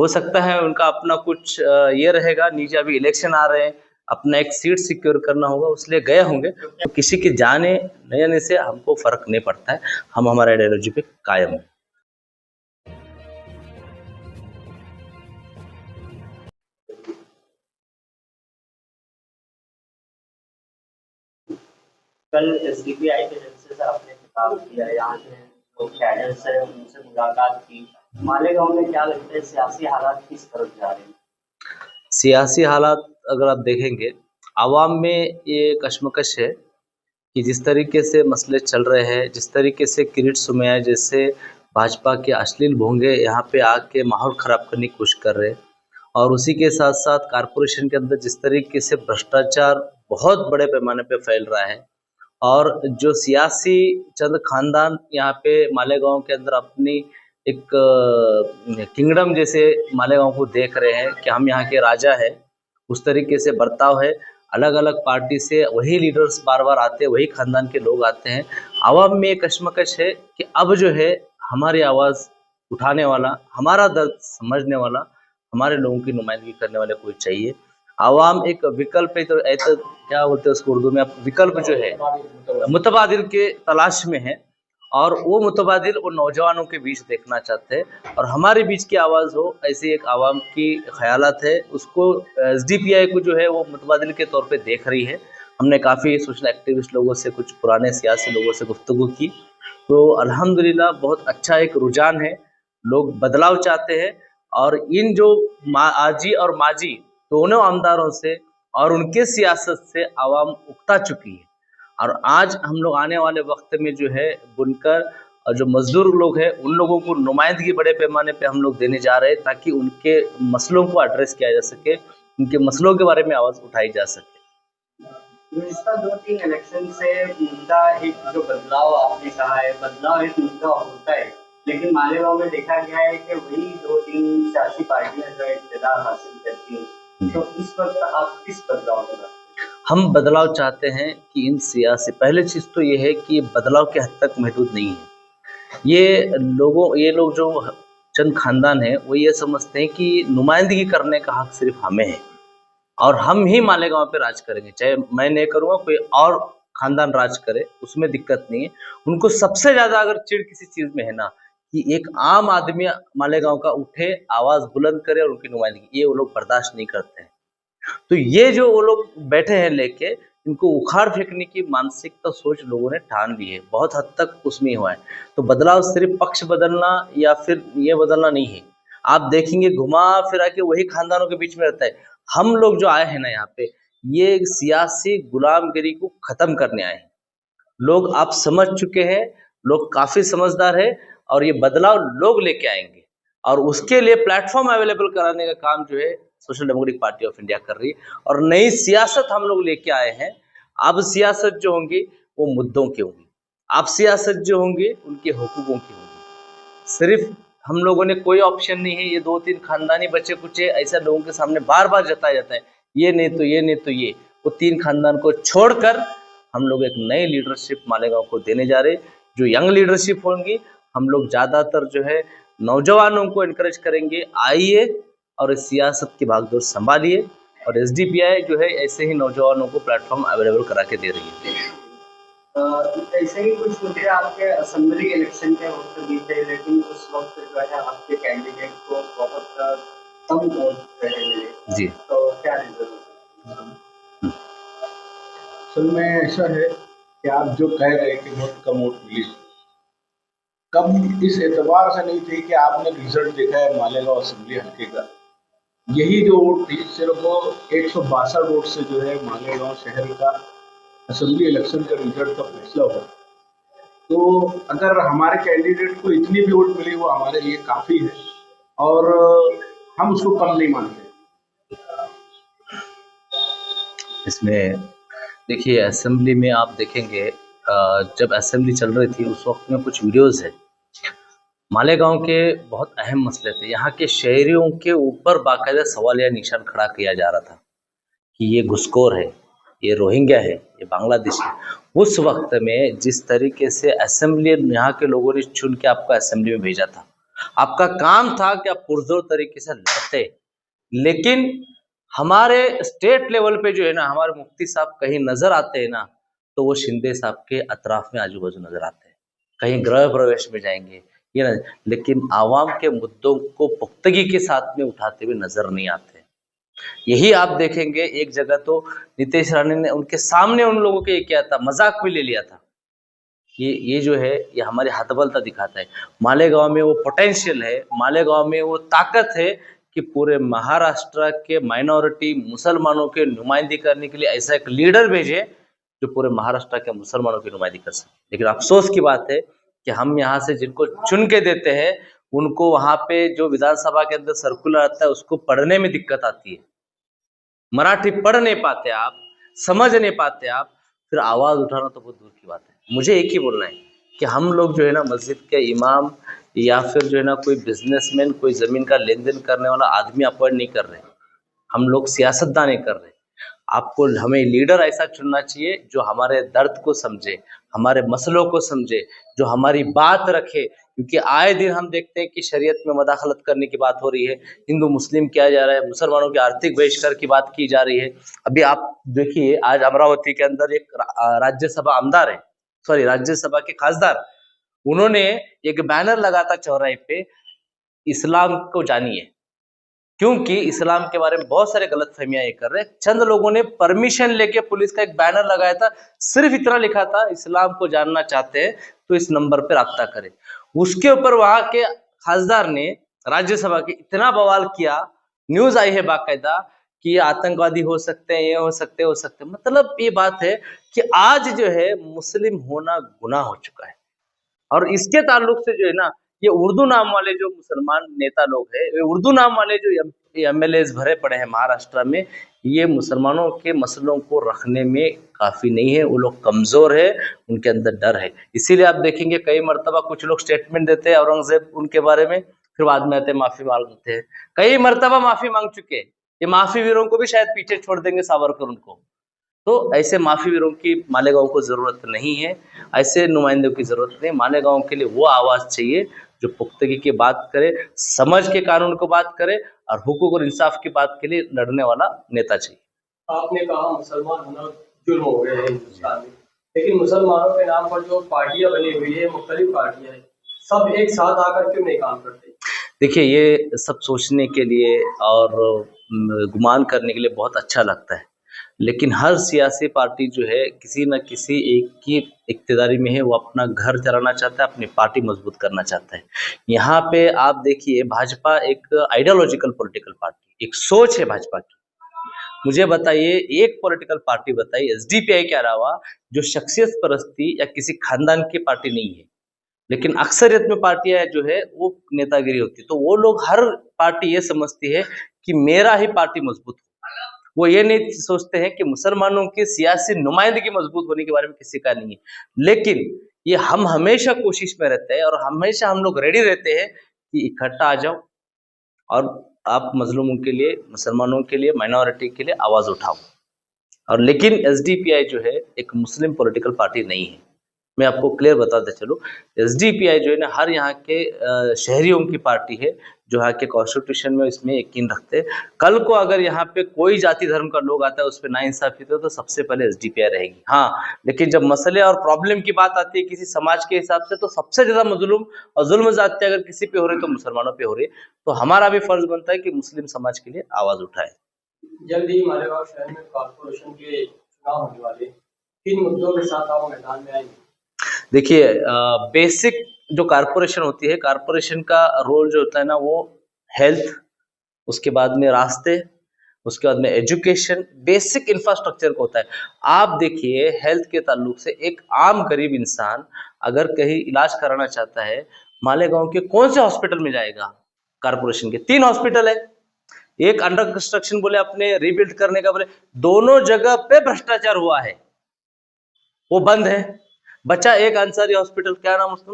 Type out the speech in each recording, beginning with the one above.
हो सकता है उनका अपना कुछ ये रहेगा, नीचे अभी इलेक्शन आ रहे हैं, अपना एक सीट सिक्योर करना होगा, उसलिए गए होंगे। तो किसी के जाने न जाने से हमको फर्क नहीं पड़ता है, हम हमारे आइडियोलॉजी पे कायम हैं। कल एसडीपीआई के जलसे से आपने खिताब किया, यहाँ के जो कैडर से उनसे मुलाकात की। मालेगांव में क्या लगता है सियासी हालात किस तरफ जा रहे हैं? सियासी हालात अगर आप देखेंगे, आवाम में ये कशमकश है कि जिस तरीके से मसले चल रहे हैं, जिस तरीके से किरीट सोमैया जैसे भाजपा के अश्लील भोंगे यहाँ पे आके माहौल ख़राब करने की कोशिश कर रहे हैं, और उसी के साथ साथ कॉरपोरेशन के अंदर जिस तरीके से भ्रष्टाचार बहुत बड़े पैमाने पे फैल रहा है, और जो सियासी चंद खानदान यहाँ पे मालेगांव के अंदर अपनी एक किंगडम जैसे मालेगांव को देख रहे हैं कि हम यहाँ के राजा हैं, उस तरीके से बर्ताव है। अलग अलग पार्टी से वही लीडर्स बार बार आते हैं, वही खानदान के लोग आते हैं। आवाम में एक कशमकश है कि अब जो है हमारी आवाज़ उठाने वाला, हमारा दर्द समझने वाला, हमारे लोगों की नुमाइंदगी करने वाले कोई चाहिए। आवाम एक विकल्प तो ऐसा क्या बोलते हैं उसको उर्दू में, विकल्प जो है मुतबादिल के तलाश में है, और वो मुतबादिल वो नौजवानों के बीच देखना चाहते हैं और हमारे बीच की आवाज़ हो, ऐसी एक आवाम की ख्यालात है। उसको एसडीपीआई को जो है वो मुतबादिल के तौर पे देख रही है। हमने काफ़ी सोशल एक्टिविस्ट लोगों से, कुछ पुराने सियासी लोगों से गुफ्तगू की, तो अल्हम्दुलिल्लाह बहुत अच्छा एक रुझान है। लोग बदलाव चाहते हैं, और इन जो आजी और माजी दोनों आमदारों से और उनके सियासत से आवाम उकता चुकी है। और आज हम लोग आने वाले वक्त में जो है बुनकर और जो मजदूर लोग हैं उन लोगों को नुमाइंदगी बड़े पैमाने पे हम लोग देने जा रहे हैं, ताकि उनके मसलों को एड्रेस किया जा सके, उनके मसलों के बारे में आवाज़ उठाई जा सके। गुज़िश्ता 2-3 इलेक्शन से मुद्दा एक जो बदलाव आपने कहा है, बदलाव एक मुद्दा होता है, लेकिन मालेगांव में देखा गया है कि वही 2-3 सियासी पार्टियां जो इक़्तिदार हासिल करती हैं। तो इस वक्त आप किस बदलाव की बात? हम बदलाव चाहते हैं कि इन सियासी, पहले चीज़ तो ये है कि बदलाव के हद तक महदूद नहीं है। ये लोग जो चंद खानदान हैं वो ये समझते हैं कि नुमाइंदगी करने का हक सिर्फ हमें है, और हम ही मालेगांव पे राज करेंगे, चाहे मैं नहीं करूँगा, कोई और खानदान राज करे, उसमें दिक्कत नहीं है। उनको सबसे ज़्यादा अगर चिढ़ किसी चीज़ में है ना, कि एक आम आदमी मालेगांव का उठे, आवाज़ बुलंद करे और उनकी नुमाइंदगी, ये वो लोग बर्दाश्त नहीं करते हैं। तो ये जो वो लोग बैठे हैं लेके, इनको उखाड़ फेंकने की मानसिकता सोच लोगों ने ठान ली है, बहुत हद तक उसमें हुआ है। तो बदलाव सिर्फ पक्ष बदलना या फिर ये बदलना नहीं है। आप देखेंगे घुमा फिरा के वही खानदानों के बीच में रहता है। हम लोग जो आए हैं ना यहाँ पे, ये सियासी गुलामगिरी को खत्म करने आए हैं। लोग आप समझ चुके हैं, लोग काफ़ी समझदार है, और ये बदलाव लोग लेके आएंगे, और उसके लिए प्लेटफॉर्म अवेलेबल कराने का काम जो है social democratic party of India कर रही है, और नई सियासत हम लोग लेके आए हैं। अब सियासत जो होंगी वो मुद्दों की होंगी, अब सियासत जो होंगी उनके हुकूकों की होंगी। सिर्फ हम लोगों ने कोई ऑप्शन नहीं है, ये 2-3 खानदानी बच्चे कुछ ऐसे लोगों के सामने बार बार जताया जाता है, ये नहीं तो ये नहीं तो ये, वो 3 खानदान को छोड़कर हम लोग एक नई लीडरशिप मालेगांव को देने जा रहे, जो यंग लीडरशिप होंगी। हम लोग ज़्यादातर जो है नौजवानों को इनकरेज करेंगे, आइए और इस सियासत की भागदौड़ संभालिए, और एसडीपीआई जो है ऐसे ही नौजवानों को प्लेटफॉर्म अवेलेबल करा के दे रही है। ऐसे ही कुछ मुद्दे आपके असेंबली इलेक्शन के वक्त भी थे, लेकिन उस वक्त जो है आपके कैंडिडेट को बहुत कम वोट मिले जी, तो क्या रीजन? असल में ऐसा है कि आप जो कह रहे हैं कि बहुत कम वोट मिली, कम इस एतबार से नहीं थी कि आपने रिजल्ट देखा है मालेगांव असेंबली हल्के का। यही जो वोट थी सिर्फ 162 वोट से जो है मालेगांव शहर का असेंबली इलेक्शन का रिजल्ट का फैसला हुआ। तो अगर हमारे कैंडिडेट को इतनी भी वोट मिली वो हमारे लिए काफ़ी है, और हम उसको कम नहीं मानते। इसमें देखिए असेंबली में आप देखेंगे, जब असेंबली चल रही थी उस वक्त में कुछ वीडियोज़ है, मालेगांव के बहुत अहम मसले थे। यहाँ के शहरियों के ऊपर बाकायदा सवालिया निशान खड़ा किया जा रहा था कि ये घुसखोर है, ये रोहिंग्या है, ये बांग्लादेशी है। उस वक्त में जिस तरीके से असेंबली यहाँ के लोगों ने चुन के आपको असेंबली में भेजा था, आपका काम था कि आप पुरजोर तरीके से लड़ते, लेकिन हमारे स्टेट लेवल पे जो है ना, हमारे मुफ्ती साहब कहीं नजर आते हैं ना, तो वो शिंदे साहब के अतराफ में आजू बाजू नजर आते हैं, कहीं गृह प्रवेश में जाएंगे ये ना, लेकिन आवाम के मुद्दों को पुख्तगी के साथ में उठाते हुए नजर नहीं आते। यही आप देखेंगे, एक जगह तो नीतीश राणे ने उनके सामने उन लोगों के क्या था, मजाक भी ले लिया था। ये जो है, ये हमारी हतबलता दिखाता है। मालेगांव में वो पोटेंशियल है, मालेगांव में वो ताकत है कि पूरे महाराष्ट्र के माइनॉरिटी मुसलमानों के नुमाइंदगी करने के लिए ऐसा एक लीडर भेजे जो पूरे महाराष्ट्र के मुसलमानों की नुमाइंदगी कर सके। लेकिन अफसोस की बात है कि हम यहाँ से जिनको चुन के देते हैं, उनको वहां पे जो विधानसभा के अंदर सर्कुलर आता है उसको पढ़ने में दिक्कत आती है, मराठी पढ़ नहीं पाते आप, समझ नहीं पाते आप, फिर आवाज उठाना तो बहुत दूर की बात है। मुझे एक ही बोलना है कि हम लोग जो है ना, मस्जिद के इमाम या फिर जो है ना कोई बिजनेसमैन, कोई जमीन का लेन देन करने वाला आदमी अपॉइंट नहीं कर रहे, हम लोग सियासतदान नहीं कर रहे। आपको हमें लीडर ऐसा चुनना चाहिए जो हमारे दर्द को समझे, हमारे मसलों को समझे, जो हमारी बात रखे। क्योंकि आए दिन हम देखते हैं कि शरीयत में मदाखलत करने की बात हो रही है, हिंदू मुस्लिम किया जा रहा है, मुसलमानों के आर्थिक बहिष्कार की बात की जा रही है। अभी आप देखिए, आज अमरावती के अंदर एक राज्यसभा आमदार है, सॉरी राज्यसभा के खासदार, उन्होंने एक बैनर लगा था चौराहे पे, इस्लाम को जानिए, क्योंकि इस्लाम के बारे में बहुत सारे गलतफहमियां ये कर रहे हैं। चंद लोगों ने परमिशन लेके पुलिस का एक बैनर लगाया था, सिर्फ इतना लिखा था, इस्लाम को जानना चाहते हैं तो इस नंबर पर राब्ता करें। उसके ऊपर वहां के खासदार ने राज्यसभा के इतना बवाल किया, न्यूज आई है बाकायदा कि ये आतंकवादी हो सकते हैं, ये हो सकते हैं। मतलब ये बात है कि आज जो है मुस्लिम होना गुनाह हो चुका है। और इसके ताल्लुक से जो है ना, ये उर्दू नाम वाले जो मुसलमान नेता लोग हैं, ये उर्दू नाम वाले जो एमएलए भरे पड़े हैं महाराष्ट्र में, ये मुसलमानों के मसलों को रखने में काफी नहीं है, वो लोग कमजोर है, उनके अंदर डर है। इसीलिए आप देखेंगे कई मरतबा कुछ लोग स्टेटमेंट देते हैं औरंगजेब उनके बारे में, फिर बाद में आते माफी मांगते हैं। कई मरतबा माफी मांग चुके, ये माफी वीरों को भी शायद पीछे छोड़ देंगे सावरकर उनको। तो ऐसे माफी वीरों की मालेगांव को जरूरत नहीं है, ऐसे नुमाइंदों की जरूरत नहीं। मालेगांव के लिए वो आवाज चाहिए जो पुख्तगी की बात करे, समझ के कानून को बात करे और हुकूक और इंसाफ की बात के लिए लड़ने वाला नेता चाहिए। आपने कहा मुसलमान होना जुर्म हो गया है हिंदुस्तान में, लेकिन मुसलमानों के नाम पर जो पार्टियां बनी हुई है, मुख्तलिफ पार्टियां हैं, सब एक साथ आकर क्यों नहीं काम करते? देखिए, ये सब सोचने के लिए और गुमान करने के लिए बहुत अच्छा लगता है, लेकिन हर सियासी पार्टी जो है किसी न किसी एक की इक्तदारी में है, वो अपना घर चलाना चाहता है, अपनी पार्टी मजबूत करना चाहता है। यहाँ पे आप देखिए, भाजपा एक आइडियोलॉजिकल पॉलिटिकल पार्टी, एक सोच है भाजपा की। मुझे बताइए, एक पॉलिटिकल पार्टी बताइए एसडीपीआई के अलावा जो शख्सियत परस्ती या किसी खानदान की पार्टी नहीं है, लेकिन अक्सरियत में पार्टियां जो है वो नेतागिरी होती है। तो वो लोग, हर पार्टी ये समझती है कि मेरा ही पार्टी मजबूत हो, वो ये नहीं सोचते हैं कि मुसलमानों की सियासी नुमाइंदगी मजबूत होने के बारे में किसी का नहीं है। लेकिन ये हम हमेशा कोशिश में रहते हैं और हमेशा हम लोग रेडी रहते हैं कि इकट्ठा आ जाओ और आप मजलूमों के लिए, मुसलमानों के लिए, माइनॉरिटी के लिए आवाज उठाओ। और लेकिन एसडीपीआई जो है एक मुस्लिम पॉलिटिकल पार्टी नहीं है। मैं आपको क्लियर बताते चलूं, एसडीपीआई जो है ना, हर यहाँ के शहरियों की पार्टी है, जो यहाँ के कॉन्स्टिट्यूशन में इसमें यकीन रखते हैं। कल को अगर यहाँ पे कोई जाति धर्म का लोग आता है, उस पर नाइंसाफी तो सबसे पहले एसडीपीआई रहेगी। हाँ, लेकिन जब मसले और प्रॉब्लम की बात आती है किसी समाज के हिसाब से, तो सबसे ज्यादा मजलूम और जुल्म ज्यादती अगर किसी पे हो रही तो मुसलमानों पे हो रही है। तो हमारा भी फर्ज बनता है कि मुस्लिम समाज के लिए आवाज उठाए। जल्द ही मालेगांव शहर में कॉर्पोरेशन के चुनाव होने वाले, किन मुद्दों के साथ आप मैदान में आएंगे? देखिए, बेसिक जो कारपोरेशन होती है, कारपोरेशन का रोल जो होता है ना, वो हेल्थ, उसके बाद में रास्ते, उसके बाद में एजुकेशन, बेसिक इंफ्रास्ट्रक्चर को होता है। आप देखिए, हेल्थ के ताल्लुक से एक आम गरीब इंसान अगर कहीं इलाज कराना चाहता है, मालेगांव के कौन से हॉस्पिटल में जाएगा? कारपोरेशन के 3 हॉस्पिटल है, एक अंडर कंस्ट्रक्शन बोले, अपने रिबिल्ड करने का बोले, दोनों जगह पे भ्रष्टाचार हुआ है, वो बंद है। बचा एक अंसारी हॉस्पिटल, क्या नाम उसका?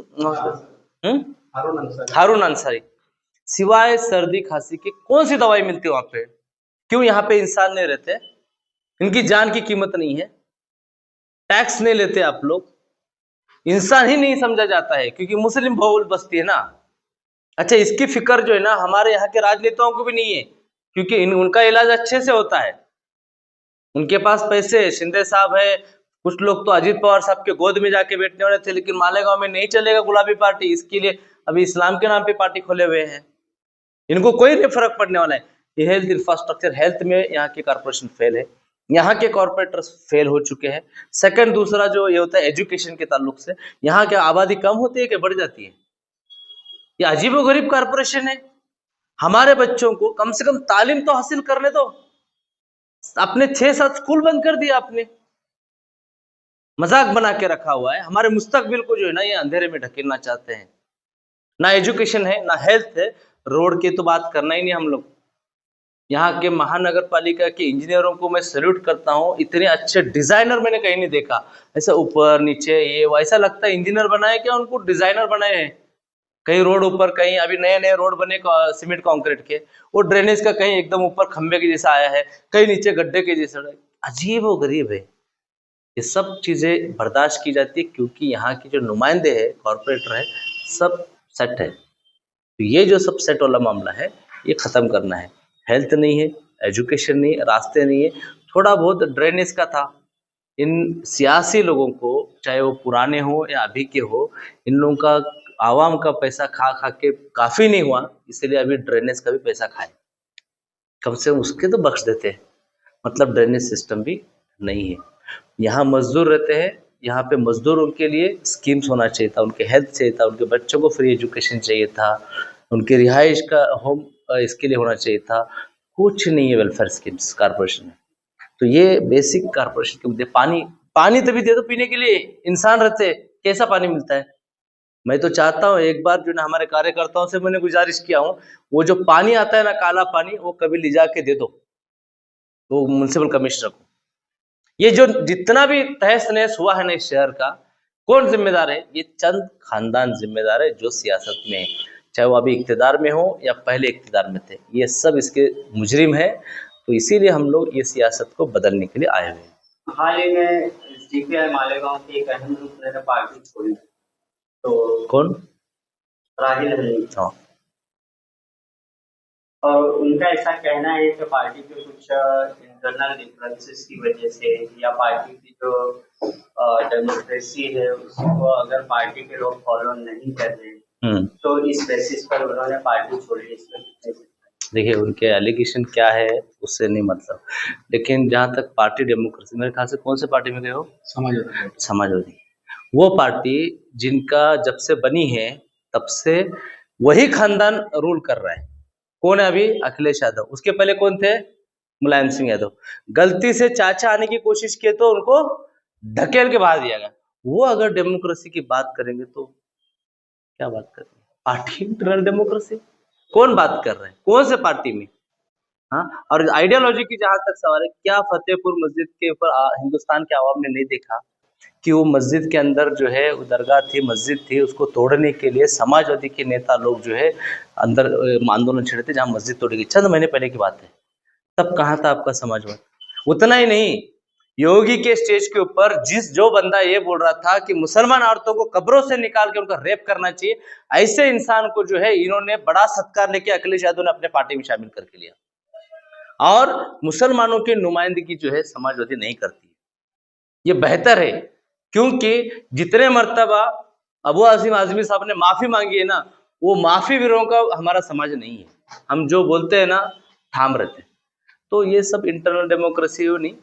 हारून अंसारी। सिवाय सर्दी खांसी की कौन सी दवाई मिलती है वहां पे? क्यों यहाँ पे इंसान नहीं रहते? इनकी जान की कीमत नहीं है, टैक्स नहीं लेते आप लोग, इंसान ही नहीं समझा जाता है, क्योंकि मुस्लिम बहुल बस्ती है ना। अच्छा, इसकी फिक्र जो है ना हमारे यहाँ के राजनेताओं को भी नहीं है, क्योंकि उनका इलाज अच्छे से होता है, उनके पास पैसे है, शिंदे साहब है, कुछ लोग तो अजीत पवार साहब के गोद में जाके बैठने वाले थे, लेकिन मालेगांव में नहीं चलेगा गुलाबी पार्टी, इसके लिए अभी इस्लाम के नाम पे पार्टी खोले हुए हैं, इनको कोई नहीं फर्क पड़ने वाला है। ये हेल्थ इंफ्रास्ट्रक्चर, हेल्थ में यहाँ के कॉर्पोरेशन फेल है, यहाँ के कॉर्पोरेटर्स फेल हो चुके हैं। सेकंड, दूसरा जो ये होता है एजुकेशन के ताल्लुक से, यहाँ की आबादी कम होती है कि बढ़ जाती है? ये अजीबोगरीब कॉर्पोरेशन है। हमारे बच्चों को कम से कम तालीम तो हासिल करने दो। आपने 6-7 स्कूल बंद कर दिया, आपने मजाक बना के रखा हुआ है। हमारे मुस्तकबिल को जो है ना ये अंधेरे में ढकेलना चाहते हैं। ना एजुकेशन है, ना हेल्थ है, रोड की तो बात करना ही नहीं हम लोग। यहाँ के महानगर पालिका के इंजीनियरों को मैं सैल्यूट करता हूँ, इतने अच्छे डिजाइनर मैंने कहीं नहीं देखा। ऐसा ऊपर नीचे ये वैसा लगता है इंजीनियर बनाए क्या, उनको डिजाइनर बनाए हैं। कहीं रोड ऊपर, कहीं अभी नए नए रोड बने सीमेंट कंक्रीट के, वो ड्रेनेज का कहीं एकदम ऊपर खंबे के जैसा आया है, कहीं नीचे गड्ढे के जैसा। अजीब व गरीब है। ये सब चीजें बर्दाश्त की जाती है क्योंकि यहाँ की जो नुमाइंदे है, कॉर्पोरेटर है, सब सेट है। तो ये जो सब सेट वाला मामला है ये खत्म करना है। हेल्थ नहीं है, एजुकेशन नहीं है, रास्ते नहीं है, थोड़ा बहुत ड्रेनेज का था। इन सियासी लोगों को, चाहे वो पुराने हो या अभी के हो, इन लोगों का आवाम का पैसा खा खा के काफी नहीं हुआ, इसलिए अभी ड्रेनेज का भी पैसा खाए, कम से कम उसके तो बख्श देते हैं। मतलब ड्रेनेज सिस्टम भी नहीं है। यहाँ मजदूर रहते हैं, यहाँ पे मजदूरों के लिए स्कीम्स होना चाहिए था, उनके हेल्थ चाहिए था, उनके बच्चों को फ्री एजुकेशन चाहिए था, उनके रिहाइश का होम इसके लिए होना चाहिए था। कुछ नहीं है वेलफेयर स्कीम्स कॉर्पोरेशन में। तो ये बेसिक कॉर्पोरेशन के मुद्दे। पानी तभी दे दो पीने के लिए, इंसान रहते कैसा पानी मिलता है। मैं तो चाहता हूँ एक बार जो ना हमारे कार्यकर्ताओं से मैंने गुजारिश किया हूँ, वो जो पानी आता है ना काला पानी, वो कभी ले जाके दे दो वो म्युनिसिपल कमिश्नर को। ये जो जितना भी तहस नहस हुआ है ना इस शहर का, कौन जिम्मेदार है? ये चंद खानदान जिम्मेदार है जो सियासत में है, चाहे वो अभी इक्तिदार में हो या पहले इक्तिदार में थे, ये सब इसके मुजरिम है। तो इसीलिए हम लोग ये सियासत को बदलने के लिए आए हुए हैं। हाल ही में सीपीआई मालेगांव के एक अहम ग्रुप ने पार्टी छोड़ी, तो कौन? राहिल हनी। हाँ। और उनका ऐसा कहना है कि पार्टी के कुछ इंटरनल डिफरेंसेस की वजह से या पार्टी की जो डेमोक्रेसी है उसको अगर पार्टी के लोग फॉलो नहीं कर रहे तो इस बेसिस पर उन्होंने पार्टी छोड़ी। इसमें देखिए उनके एलिगेशन क्या है उससे नहीं मतलब, लेकिन जहाँ तक पार्टी डेमोक्रेसी, मेरे ख्याल से कौन से पार्टी में गए हो? समाजवादी। वो पार्टी जिनका जब से बनी है तब से वही खानदान रूल कर रहा है। कौन है अभी? अखिलेश यादव। उसके पहले कौन थे? मुलायम सिंह यादव। गलती से चाचा आने की कोशिश किए तो उनको ढकेल के बाहर दिया गया। वो अगर डेमोक्रेसी की बात करेंगे तो क्या बात कर रहे हैं? पार्टी इंटरनल डेमोक्रेसी कौन बात कर रहे हैं? कौन से पार्टी में? हाँ। और आइडियोलॉजी की जहां तक सवाल है, क्या फतेहपुर मस्जिद के ऊपर हिंदुस्तान के आवाम ने नहीं देखा कि वो मस्जिद के अंदर जो है दरगाह थी, मस्जिद थी, उसको तोड़ने के लिए समाजवादी के नेता लोग जो है अंदर आंदोलन छेड़े थे, जहां मस्जिद तोड़ी गई। चंद महीने पहले की बात है। तब कहाँ था आपका समाजवाद? उतना ही नहीं, योगी के स्टेज के ऊपर जो बंदा ये बोल रहा था कि मुसलमान औरतों को कब्रों से निकाल के उनका रेप करना चाहिए, ऐसे इंसान को जो है इन्होंने बड़ा सत्कार लेके अखिलेश यादव ने अपने पार्टी में शामिल करके लिया। और मुसलमानों की नुमाइंदगी जो है समाजवादी नहीं करती। ये बेहतर है, क्योंकि जितने मर्तबा अबू आसिम आजमी साहब ने माफी मांगी है ना, वो माफी वीरों का हमारा समाज नहीं है। हम जो बोलते हैं ना थाम रहते हैं। तो ये सब इंटरनल डेमोक्रेसी नहीं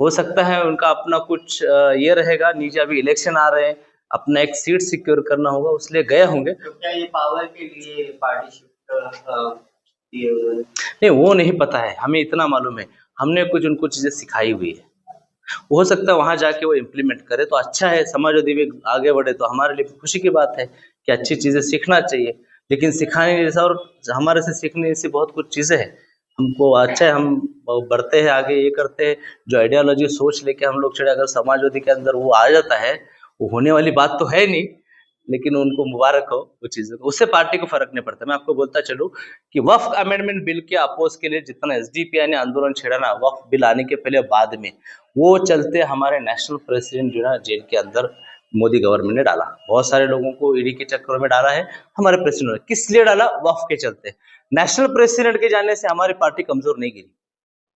हो सकता है, उनका अपना कुछ ये रहेगा। नीचे अभी इलेक्शन आ रहे हैं, अपना एक सीट सिक्योर करना होगा, उसलिए गए होंगे। तो क्या ये पावर के लिए पार्टी शिफ्ट नहीं, वो नहीं पता है, हमें इतना मालूम है हमने कुछ उनको चीजें सिखाई हुई है। हो सकता है वहां जाके वो इम्प्लीमेंट करे तो अच्छा है, समाजवादी भी आगे बढ़े तो हमारे लिए खुशी की बात है कि अच्छी चीजें सीखना चाहिए। लेकिन सिखाने जैसा और हमारे से सीखने जैसी बहुत कुछ चीजें हैं। हमको अच्छा है, हम बढ़ते हैं आगे, ये करते हैं। जो आइडियोलॉजी सोच लेके हम लोग चढ़े, अगर समाजवादी के अंदर वो आ जाता है, वो होने वाली बात तो है नहीं, लेकिन उनको मुबारक हो वो चीजों को, उससे पार्टी को फर्क नहीं पड़ता। मैं आपको बोलता चलूं कि वक्फ अमेंडमेंट बिल के अपोज के लिए जितना एसडीपीआई ने आंदोलन छेड़ा ना, वक्फ बिल आने के पहले बाद में, वो चलते हमारे नेशनल प्रेसिडेंट जो ना जेल के अंदर मोदी गवर्नमेंट ने डाला, बहुत सारे लोगों को ईडी के चक्करों में डाला है। हमारे प्रेसिडेंट ने किस लिए डाला? वक्फ के चलते। नेशनल प्रेसिडेंट के जाने से हमारी पार्टी कमजोर नहीं गिरी।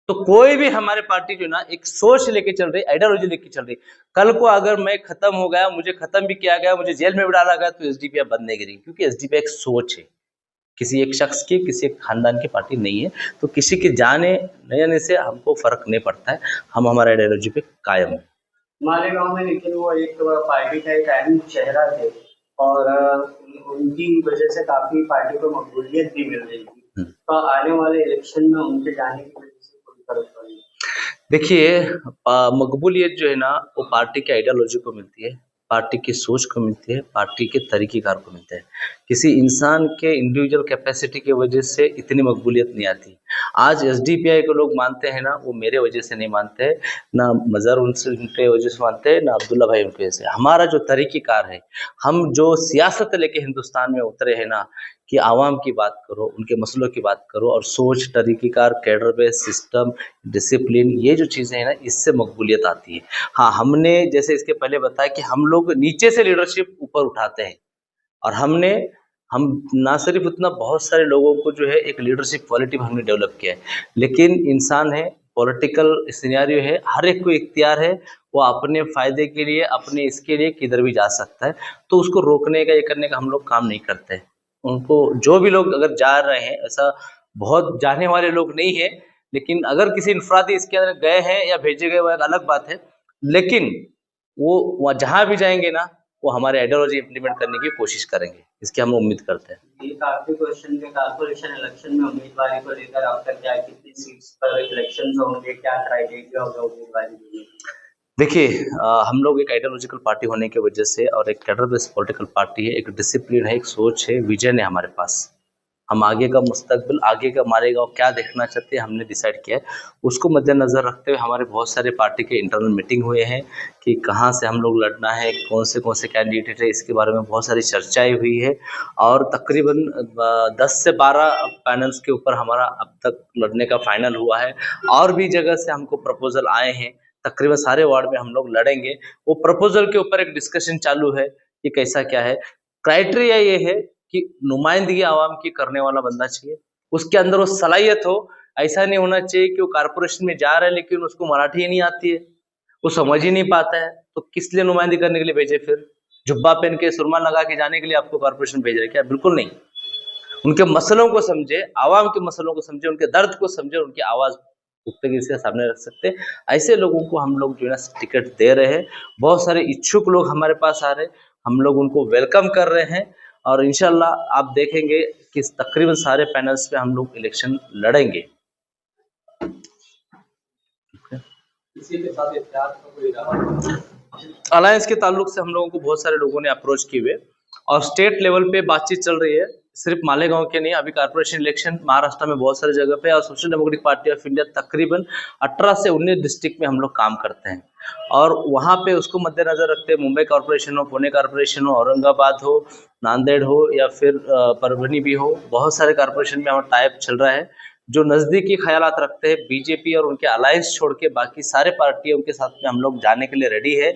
तो कोई भी हमारे पार्टी जो ना एक सोच लेके चल रही, आइडियोलॉजी लेके चल रही, कल को अगर मैं खत्म हो गया, मुझे खत्म भी किया गया, मुझे जेल में भी डाला गया, तो एसडीपीआई बंद नहीं गिरी, क्योंकि एसडीपीआई एक सोच है, किसी एक शख्स की, किसी एक खानदान की पार्टी नहीं है। तो किसी के जाने न जाने से हमको फर्क नहीं पड़ता है, हम हमारे आइडियोलॉजी पे कायम है। मालेगांव में लेकिन वो एक पार्टी का एक अहम चेहरा थे और उनकी वजह से काफी पार्टी को मकबूलियत भी मिल रही थी। तो आने वाले इलेक्शन में उनके जाने की वजह से कोई फर्क पड़ेगा? देखिए, मकबूलियत जो है ना, वो पार्टी के आइडियोलॉजी को मिलती है, पार्टी की सोच को मिलती है, पार्टी के तरीक़ेकार को मिलता है। किसी इंसान के इंडिविजुअल कैपेसिटी की वजह से इतनी मकबूलियत नहीं आती। आज एसडीपीआई को लोग मानते हैं ना, वो मेरे वजह से नहीं मानते हैं, ना मज़हर उनके वजह से मानते हैं, ना अब्दुल्ला भाई उनकी वजह से। हमारा जो तरीक़ेकार है, हम जो सियासत लेके हिंदुस्तान में उतरे हैं ना, कि आवाम की बात करो, उनके मसलों की बात करो, और सोच, तरीक़ेकार, कैडर बेस सिस्टम, डिसिप्लिन, ये जो चीज़ें हैं ना, इससे मकबूलियत आती है। हाँ, हमने जैसे इसके पहले बताया कि हम लोग नीचे से लीडरशिप ऊपर उठाते हैं, और हम ना सिर्फ उतना, बहुत सारे लोगों को जो है एक लीडरशिप क्वालिटी हमने डेवलप किया है। लेकिन इंसान है, पॉलिटिकल सिनेरियो है, हर एक को इख्तियार है, वो अपने फ़ायदे के लिए, अपने इसके लिए किधर भी जा सकता है। तो उसको रोकने का, ये करने का हम लोग काम नहीं करते। उनको, जो भी लोग अगर जा रहे हैं, ऐसा बहुत जाने वाले लोग नहीं है, लेकिन अगर किसी इनफरादी इसके अंदर गए हैं या भेजे गए, वो एक अलग बात है। लेकिन वो वहाँ जहाँ भी जाएंगे ना, वो हमारे आइडियोलॉजी इम्प्लीमेंट करने की कोशिश करेंगे, इसकी हम उम्मीद करते हैं। ये काफी क्वेश्चन के कारपोरेशन इलेक्शन में उम्मीदवारी को लेकर आपका क्या, कितनी सीट्स पर इलेक्शन होंगे, क्या क्राइटेरिया होगा उम्मीदवारी के लिए? देखिए, हम लोग एक आइडियोलॉजिकल पार्टी होने की वजह से, और एक कैडर बेस्ड पॉलिटिकल पार्टी है, एक डिसिप्लिन है, एक सोच है, विजन है हमारे पास। हम आगे का मुस्तकबिल, आगे का मालेगांव क्या देखना चाहते हैं, हमने डिसाइड किया है। उसको मद्देनज़र रखते हुए हमारे बहुत सारे पार्टी के इंटरनल मीटिंग हुए हैं कि कहाँ से हम लोग लड़ना है, कौन से कैंडिडेट है, इसके बारे में बहुत सारी चर्चाएं हुई है। और तकरीबन 10 से 12 पैनल्स के ऊपर हमारा अब तक लड़ने का फाइनल हुआ है। और भी जगह से हमको प्रपोजल आए हैं, तकरीबन सारे वार्ड में हम लोग लड़ेंगे। वो प्रपोजल के ऊपर एक डिस्कशन चालू है कि कैसा क्या है। क्राइटेरिया ये है कि नुमाइंदगी आवाम की करने वाला बंदा चाहिए, उसके अंदर वो सलाहियत हो। ऐसा नहीं होना चाहिए कि वो कारपोरेशन में जा रहा है लेकिन उसको मराठी ही नहीं आती है, वो समझ ही नहीं पाता है, तो किस लिए नुमाइंदगी करने के लिए भेजे? फिर जुब्बा पहन के, सुरमा लगा के जाने के लिए आपको कारपोरेशन भेज रहे क्या? बिल्कुल नहीं। उनके मसलों को समझे, आवाम के मसलों को समझे, उनके दर्द को समझे, उनकी आवाज़ पुख्तगी से सामने रख सकते हैं। ऐसे लोगों को हम लोग जो है ना टिकट दे रहे हैं। बहुत सारे इच्छुक लोग हमारे पास आ रहे हैं, हम लोग उनको वेलकम कर रहे हैं, और इंशाल्लाह आप देखेंगे कि तकरीबन सारे पैनल्स पे हम लोग इलेक्शन लड़ेंगे। इसी के साथ इत्तेहाद का कोई रहा? अलायंस के ताल्लुक से हम लोगों को बहुत सारे लोगों ने अप्रोच किए हुए, और स्टेट लेवल पे बातचीत चल रही है, सिर्फ मालेगांव के नहीं। अभी कारपोरेशन इलेक्शन महाराष्ट्र में बहुत सारी जगह पे, और social democratic party of India तकरीबन 18 से 19 डिस्ट्रिक्ट में हम लोग काम करते हैं, और वहाँ पे उसको मद्देनजर रखते हैं, मुंबई कॉर्पोरेशन हो, पुणे कॉर्पोरेशन हो, औरंगाबाद हो, नांदेड़ हो, या फिर परभनी भी हो, बहुत सारे कॉर्पोरेशन में हमारा टाइप चल रहा है। जो नज़दीकी ख्यालात रखते हैं, बीजेपी और उनके अलायंस छोड़ के बाकी सारे पार्टियों के साथ में हम लोग जाने के लिए रेडी है,